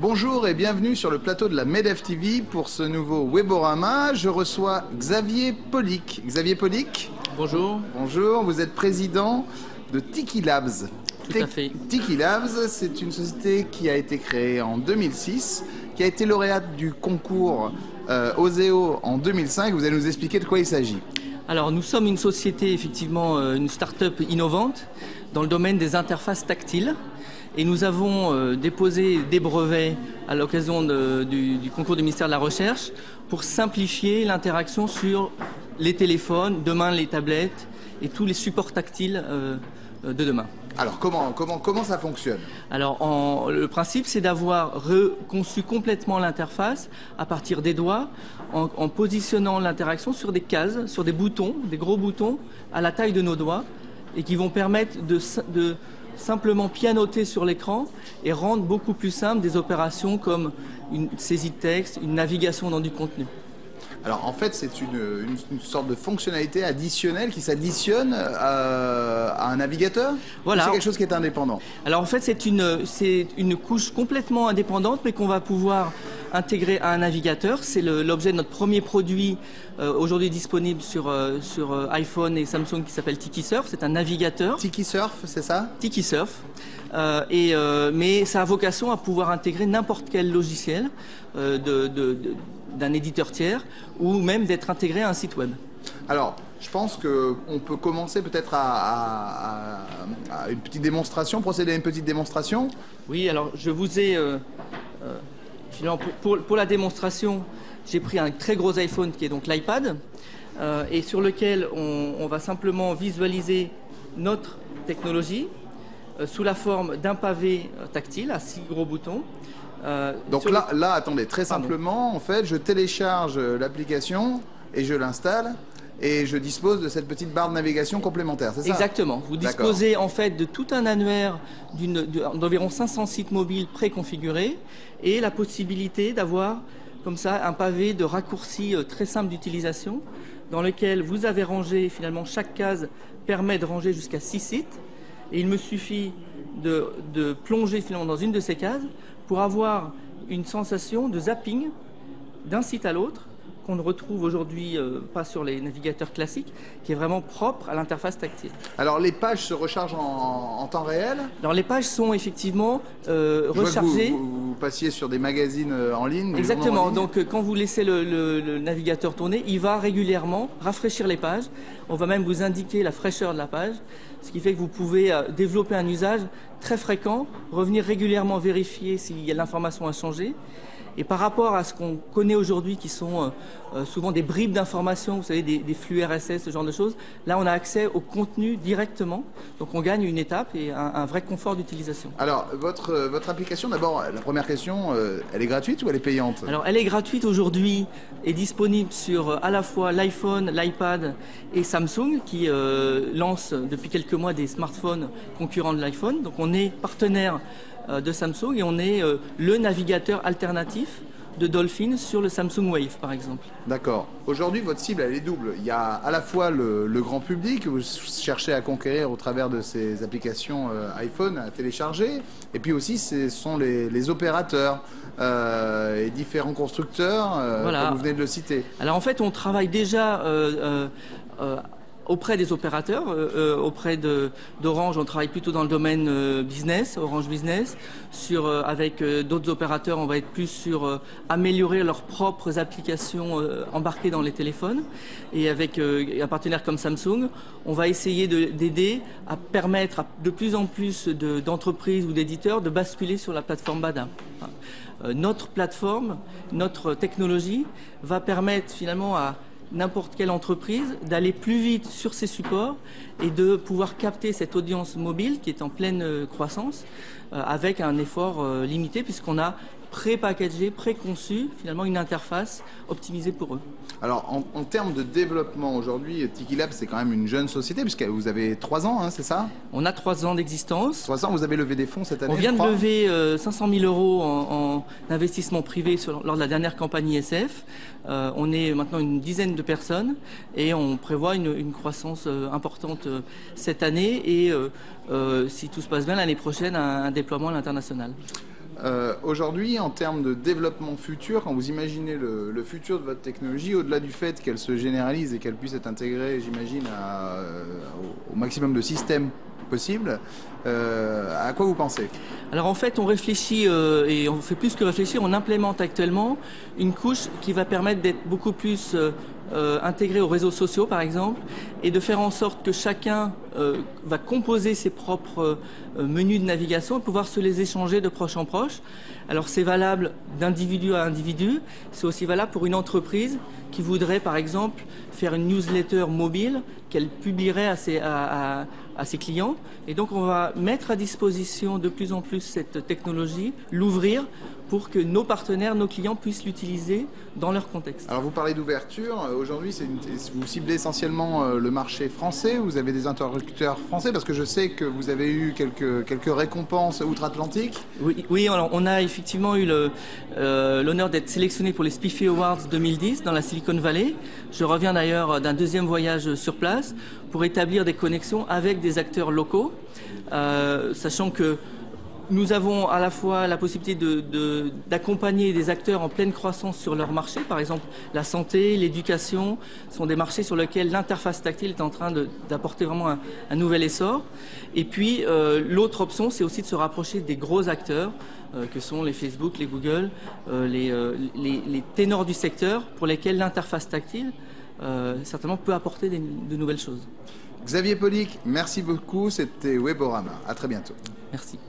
Bonjour et bienvenue sur le plateau de la MEDEF TV pour ce nouveau Weborama. Je reçois Xavier Pollic. Xavier Pollic. Bonjour. Bonjour, vous êtes président de Tiki Labs. Tout à fait. Tiki Labs, c'est une société qui a été créée en 2006, qui a été lauréate du concours Oseo en 2005. Vous allez nous expliquer de quoi il s'agit. Alors nous sommes une société, effectivement, une start-up innovante dans le domaine des interfaces tactiles. Et nous avons déposé des brevets à l'occasion du concours du ministère de la Recherche pour simplifier l'interaction sur les téléphones, demain les tablettes et tous les supports tactiles de demain. Alors comment ça fonctionne? Alors le principe, c'est d'avoir reconçu complètement l'interface à partir des doigts en positionnant l'interaction sur des cases, sur des boutons, des gros boutons à la taille de nos doigts et qui vont permettre de simplement pianoter sur l'écran et rendre beaucoup plus simple des opérations comme une saisie de texte, une navigation dans du contenu. Alors en fait c'est une sorte de fonctionnalité additionnelle qui s'additionne à un navigateur. Voilà. C'est quelque chose qui est indépendant. Alors en fait c'est une couche complètement indépendante mais qu'on va pouvoir intégrer à un navigateur. C'est l'objet de notre premier produit aujourd'hui disponible sur iPhone et Samsung qui s'appelle TikiSurf. C'est un navigateur. TikiSurf, c'est ça? TikiSurf. Mais ça a vocation à pouvoir intégrer n'importe quel logiciel d'un éditeur tiers ou même d'être intégré à un site web. Alors, je pense qu'on peut commencer peut-être à une petite démonstration, procéder à une petite démonstration. Oui, alors je vous ai... pour la démonstration, j'ai pris un très gros iPhone qui est donc l'iPad et sur lequel on va simplement visualiser notre technologie sous la forme d'un pavé tactile à 6 gros boutons. Donc là, attendez, très simplement, en fait, je télécharge l'application et je l'installe et je dispose de cette petite barre de navigation complémentaire, c'est ça? Exactement. Vous disposez en fait de tout un annuaire d'environ 500 sites mobiles préconfigurés et la possibilité d'avoir comme ça un pavé de raccourcis très simple d'utilisation dans lequel vous avez rangé, finalement, chaque case permet de ranger jusqu'à 6 sites et il me suffit de plonger finalement dans une de ces cases pour avoir une sensation de zapping d'un site à l'autre qu'on ne retrouve aujourd'hui pas sur les navigateurs classiques, qui est vraiment propre à l'interface tactile. Alors les pages se rechargent en temps réel? Alors les pages sont effectivement rechargées. Vous passiez sur des magazines en ligne? Exactement, donc quand vous laissez le navigateur tourner, il va régulièrement rafraîchir les pages. On va même vous indiquer la fraîcheur de la page, ce qui fait que vous pouvez développer un usage très fréquent, revenir régulièrement vérifier si l'information a changé. Et par rapport à ce qu'on connaît aujourd'hui, qui sont souvent des bribes d'informations, vous savez, des flux RSS, ce genre de choses, là on a accès au contenu directement, donc on gagne une étape et un vrai confort d'utilisation. Alors votre application, d'abord, la première question, elle est gratuite ou elle est payante? Alors elle est gratuite aujourd'hui et disponible sur à la fois l'iPhone, l'iPad et Samsung qui lance depuis quelques mois des smartphones concurrents de l'iPhone. Donc on est partenaire de Samsung et on est le navigateur alternatif de Dolphin sur le Samsung Wave par exemple. D'accord. Aujourd'hui votre cible elle est double. Il y a à la fois le grand public que vous cherchez à conquérir au travers de ces applications iPhone à télécharger et puis aussi ce sont les opérateurs et différents constructeurs voilà. Comme vous venez de le citer. Alors en fait on travaille déjà auprès des opérateurs, auprès d'Orange, on travaille plutôt dans le domaine business, Orange Business. Avec d'autres opérateurs, on va être plus sur améliorer leurs propres applications embarquées dans les téléphones. Et avec un partenaire comme Samsung, on va essayer d'aider à permettre à de plus en plus d'entreprises ou d'éditeurs de basculer sur la plateforme BADA. Notre plateforme, notre technologie va permettre finalement à n'importe quelle entreprise d'aller plus vite sur ses supports et de pouvoir capter cette audience mobile qui est en pleine croissance avec un effort limité puisqu'on a pré-packagé, pré-conçu finalement une interface optimisée pour eux. Alors en termes de développement aujourd'hui, Tiki Labs c'est quand même une jeune société puisque vous avez 3 ans, hein, c'est ça? On a 3 ans d'existence. 3 ans, vous avez levé des fonds cette année? On vient de lever 500 000 € en investissement privé lors de la dernière campagne ISF. On est maintenant une dizaine de personnes et on prévoit une croissance importante cette année et si tout se passe bien l'année prochaine un déploiement à l'international. Aujourd'hui, en termes de développement futur, quand vous imaginez le futur de votre technologie, au-delà du fait qu'elle se généralise et qu'elle puisse être intégrée, j'imagine, au maximum de systèmes possibles, à quoi vous pensez? Alors en fait, on réfléchit et on fait plus que réfléchir, on implémente actuellement une couche qui va permettre d'être beaucoup plus intégré aux réseaux sociaux par exemple, et de faire en sorte que chacun va composer ses propres menus de navigation et pouvoir se les échanger de proche en proche. Alors c'est valable d'individu à individu, c'est aussi valable pour une entreprise qui voudrait par exemple faire une newsletter mobile qu'elle publierait à ses clients. Et donc on va mettre à disposition de plus en plus cette technologie, l'ouvrir pour que nos partenaires, nos clients puissent l'utiliser dans leur contexte. Alors vous parlez d'ouverture, aujourd'hui vous ciblez essentiellement le marché français, vous avez des interlocuteurs français, parce que je sais que vous avez eu quelques récompenses outre-Atlantique. Oui, alors on a effectivement eu l'honneur d'être sélectionné pour les Spiffy Awards 2010 dans la Silicon Valley. Je reviens d'ailleurs d'un deuxième voyage sur place pour établir des connexions avec des acteurs locaux, sachant que nous avons à la fois la possibilité d'accompagner des acteurs en pleine croissance sur leur marché. Par exemple, la santé, l'éducation sont des marchés sur lesquels l'interface tactile est en train d'apporter vraiment un nouvel essor. Et puis, l'autre option, c'est aussi de se rapprocher des gros acteurs que sont les Facebook, les Google, les ténors du secteur pour lesquels l'interface tactile certainement peut apporter de nouvelles choses. Xavier Pollic, merci beaucoup. C'était Weborama. À très bientôt. Merci.